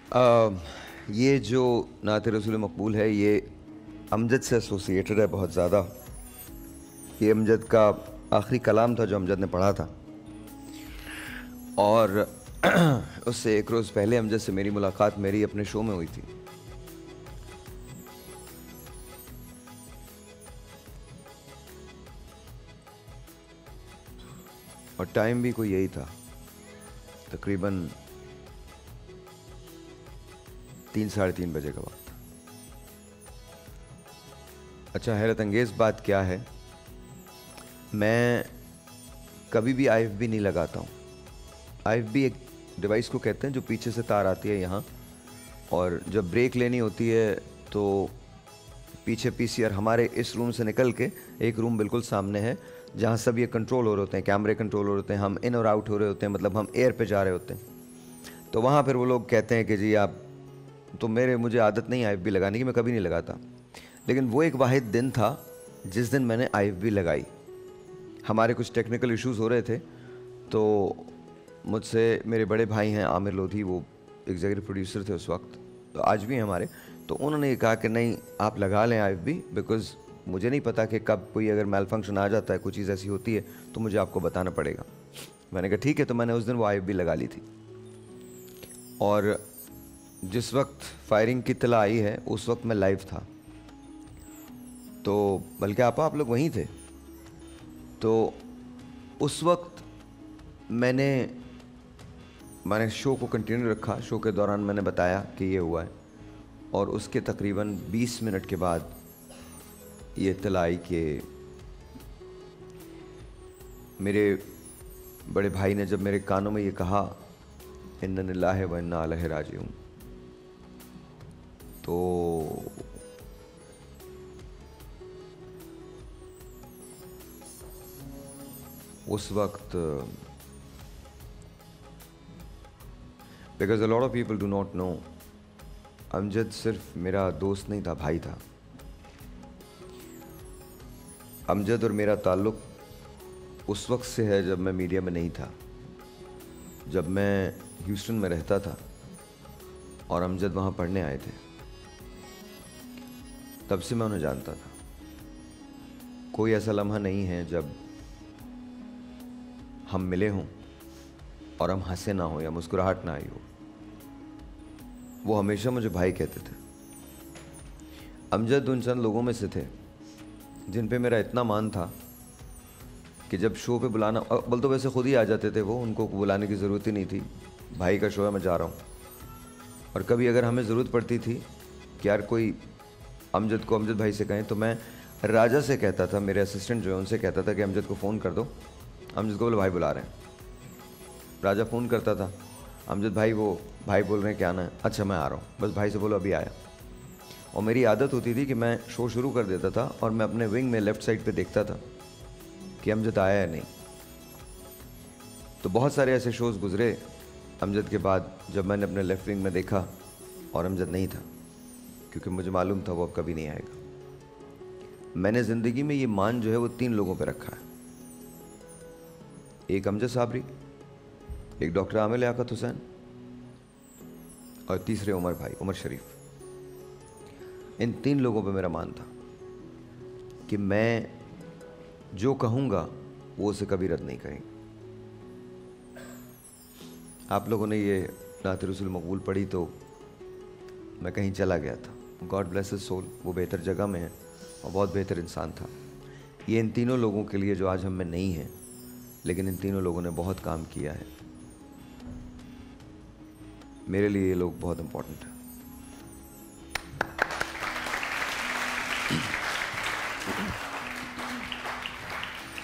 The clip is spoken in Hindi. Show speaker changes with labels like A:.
A: अ, ये जो नात रसूल मकबूल है ये अमजद से एसोसिएटेड है बहुत ज़्यादा। ये अमजद का आखिरी कलाम था जो अमजद ने पढ़ा था और उससे एक रोज़ पहले अमजद से मेरी मुलाकात मेरी अपने शो में हुई थी। और टाइम भी कोई यही था, तकरीबन 3-3:30 बजे का वक्त। अच्छा, हैरत अंगेज़ बात क्या है, मैं कभी भी IFB नहीं लगाता हूँ। IFB एक डिवाइस को कहते हैं जो पीछे से तार आती है यहाँ, और जब ब्रेक लेनी होती है तो पीछे PCR हमारे इस रूम से निकल के एक रूम बिल्कुल सामने है जहाँ सब ये कंट्रोल हो रहे होते हैं, कैमरे कंट्रोल हो रहे होते हैं, हम इन और आउट हो रहे होते हैं, मतलब हम एयर पे जा रहे होते हैं। तो वहाँ फिर वो लोग कहते हैं कि जी आप, तो मुझे आदत नहीं IFB लगाने की, मैं कभी नहीं लगाता। लेकिन वो एक वाहिद दिन था जिस दिन मैंने IFB लगाई। हमारे कुछ टेक्निकल इश्यूज़ हो रहे थे, तो मुझसे मेरे बड़े भाई हैं आमिर लोधी, वो एग्जीक्यूटिव प्रोड्यूसर थे उस वक्त, तो आज भी हैं हमारे, तो उन्होंने ये कहा कि नहीं आप लगा लें IFB, बिकॉज़ मुझे नहीं पता कि कब कोई अगर मेल फंक्शन आ जाता है, कोई चीज़ ऐसी होती है तो मुझे आपको बताना पड़ेगा। मैंने कहा ठीक है, तो मैंने उस दिन वो IFB लगा ली थी। और जिस वक्त फायरिंग की इत्तला आई है उस वक्त मैं लाइव था, तो बल्कि आप लोग वहीं थे। तो उस वक्त मैंने शो को कंटिन्यू रखा। शो के दौरान मैंने बताया कि ये हुआ है, और उसके तकरीबन 20 मिनट के बाद ये इत्तला आई कि मेरे बड़े भाई ने जब मेरे कानों में ये कहा इन्ना लिल्लाहि व इन्ना इलैहि राजिऊन, तो उस वक्त, because a lot of people do not know, Amjad सिर्फ मेरा दोस्त नहीं था, भाई था। अमजद और मेरा ताल्लुक़ उस वक्त से है जब मैं मीडिया में नहीं था, जब मैं ह्यूस्टन में रहता था और अमजद वहाँ पढ़ने आए थे, तब से मैं उन्हें जानता था। कोई ऐसा लम्हा नहीं है जब हम मिले हों और हम हंसे ना हो या मुस्कुराहट ना आई हो। वो हमेशा मुझे भाई कहते थे। अमजद उन चंद लोगों में से थे जिन पे मेरा इतना मान था कि जब शो पे बुलाना, बोल तो वैसे खुद ही आ जाते थे वो, उनको बुलाने की ज़रूरत ही नहीं थी, भाई का शो है मैं जा रहा हूँ। और कभी अगर हमें ज़रूरत पड़ती थी कि यार कोई अमजद को अमजद भाई से कहें, तो मैं राजा से कहता था, मेरे असिस्टेंट जो है उनसे कहता था कि अमजद को फ़ोन कर दो, अमजद को बोलो भाई बुला रहे हैं। राजा फ़ोन करता था, अमजद भाई वो भाई बोल रहे हैं क्या आना है, अच्छा मैं आ रहा हूँ, बस भाई से बोलो अभी आया। और मेरी आदत होती थी कि मैं शो शुरू कर देता था और मैं अपने विंग में लेफ़्ट साइड पे देखता था कि अमजद आया है नहीं। तो बहुत सारे ऐसे शोज़ गुज़रे अमजद के बाद जब मैंने अपने लेफ़्ट विंग में देखा और अमजद नहीं था, क्योंकि मुझे मालूम था वो अब कभी नहीं आएगा। मैंने ज़िंदगी में ये मान जो है वो 3 लोगों पे रखा है, एक अमजद साबरी, एक डॉक्टर आमिर लियाकत हुसैन, और तीसरे उमर भाई, उमर शरीफ। इन 3 लोगों पे मेरा मान था कि मैं जो कहूँगा वो उसे कभी रद्द नहीं करेंगे। आप लोगों ने ये नात रसूल मकबूल पढ़ी तो मैं कहीं चला गया था, गॉड ब्लेस हिज सोल, वो बेहतर जगह में है और बहुत बेहतर इंसान था। ये इन तीनों लोगों के लिए जो आज हम में नहीं है, लेकिन इन तीनों लोगों ने बहुत काम किया है। मेरे लिए ये लोग बहुत इम्पोर्टेंट है।